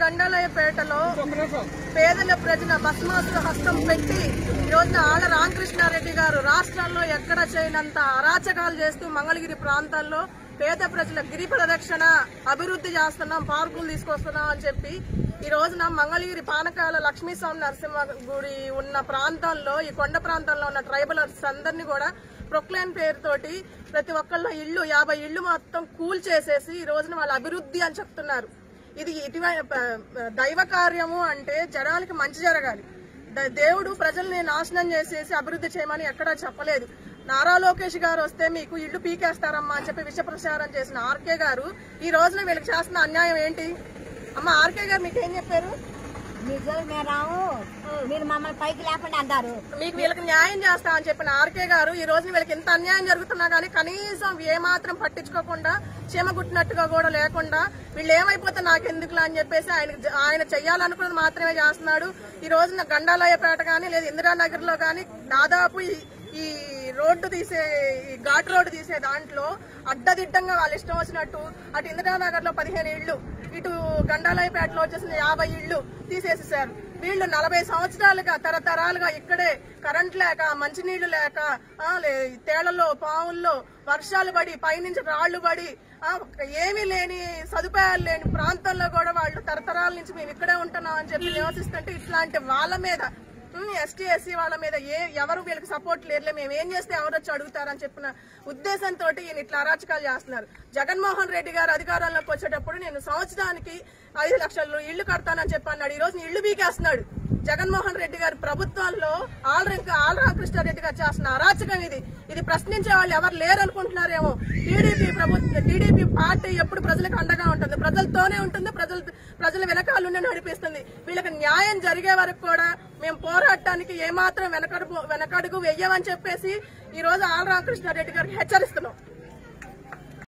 గండాలయపేటలో పేదల ప్రజల భస్మాసుర హస్తం పెట్టి ఈ రోజున ఆళ్ల రామకృష్ణారెడ్డి గారు రాష్ట్రాల్లో ఎక్కడ చేయనంత అరాచకాలు చేస్తూ మంగళగిరి ప్రాంతాల్లో పేద ప్రజల గిరి ప్రదక్షిణ అభివృద్ధి చేస్తున్నాం, పార్కులు తీసుకొస్తున్నాం అని చెప్పి ఈ రోజున మంగళగిరి పానకాల లక్ష్మీస్వామి నరసింహ గుడి ఉన్న ప్రాంతాల్లో, ఈ కొండ ప్రాంతాల్లో ఉన్న ట్రైబలర్స్ అందరినీ కూడా ప్రొక్లైన్ పేరుతోటి ప్రతి ఒక్కళ్ళ ఇళ్లు 50 ఇళ్లు మొత్తం కూల్ చేసేసి ఈ రోజున వాళ్ళ అభివృద్ధి అని చెప్తున్నారు. ఇది ఇటువంటి దైవ కార్యము అంటే జనాలకి మంచి జరగాలి. దేవుడు ప్రజల్ని నాశనం చేసేసి అభివృద్ధి చేయమని ఎక్కడా చెప్పలేదు. నారా లోకేష్ గారు వస్తే మీకు ఇళ్లు పీకేస్తారమ్మా అని చెప్పి విష ప్రచారం చేసిన ఆర్కే గారు ఈ రోజున వీళ్ళకి చేస్తున్న అన్యాయం ఏంటి? అమ్మ ఆర్కే గారు మీకేం చెప్పారు? మీరు మమ్మల్ని పైకి లేకుండా అన్నారు, మీకు వీళ్ళకి న్యాయం చేస్తామని చెప్పిన ఆర్కే గారు ఈ రోజున వీళ్ళకి ఇంత అన్యాయం జరుగుతున్నా కానీ కనీసం ఏమాత్రం పట్టించుకోకుండా చీమగుట్టినట్టుగా కూడా లేకుండా వీళ్ళు ఏమైపోతే నాకెందుకులా అని చెప్పేసి ఆయన చెయ్యాలనుకున్నది మాత్రమే చేస్తున్నాడు. ఈ రోజున గండాలయపేట కానీ లేదా ఇందిరానగర్ లో కానీ దాదాపు ఈ రోడ్డు తీసే ఈ ఘాట్ రోడ్డు తీసే దాంట్లో అడ్డదిడ్డంగా వాళ్ళు ఇష్టం వచ్చినట్టు అటు ఇందిరానగర్ లో 15 ఇళ్లు, ఇటు గండాలయపేటలో వచ్చేసిన 50 ఇళ్లు తీసేసేసారు. వీళ్ళు 40 సంవత్సరాలుగా తరతరాలుగా ఇక్కడే కరెంట్ లేక, మంచినీళ్లు లేక, తేళ్లలో పావుల్లో వర్షాలు పడి పైనుంచి రాళ్లు పడి ఏమీ లేని సదుపాయాలు లేని ప్రాంతాల్లో కూడా వాళ్ళు తరతరాల నుంచి మేము ఇక్కడే ఉంటున్నాం అని చెప్పి నివసిస్తుంటే ఇట్లాంటి వాళ్ళ మీద ఎస్టీ ఎస్సీ వాళ్ళ మీద ఎవరు వీళ్ళకి సపోర్ట్ లేదులే, మేము ఏం చేస్తే ఎవరు వచ్చి అడుగుతారని చెప్పిన ఉద్దేశంతో ఈయన ఇట్లా అరాచకాలు చేస్తున్నారు. జగన్మోహన్ రెడ్డి గారు అధికారంలోకి వచ్చేటప్పుడు నేను సంవత్సరానికి 5 లక్షలు ఇళ్లు కడతానని చెప్పి అన్నాడు. ఈ రోజు ఇళ్లు బీకేస్తున్నాడు. జగన్మోహన్ రెడ్డి గారి ప్రభుత్వంలో ఆళ్ల రామకృష్ణారెడ్డి గారు చేస్తున్న అరాచకం ఇది ప్రశ్నించే వాళ్ళు ఎవరు లేరు అనుకుంటున్నారేమో. టీడీపీ పార్టీ ఎప్పుడు ప్రజలకు అండగా ఉంటుంది, ప్రజలతోనే ఉంటుంది, ప్రజల వెనకాలనే నడిపిస్తుంది. వీళ్ళకి న్యాయం జరిగే వరకు కూడా మేము పోరాటానికి ఏమాత్రం వెనకడుగు వెయ్యమని చెప్పేసి ఈ రోజు ఆళ్ల రామకృష్ణారెడ్డి గారికి హెచ్చరిస్తున్నాం.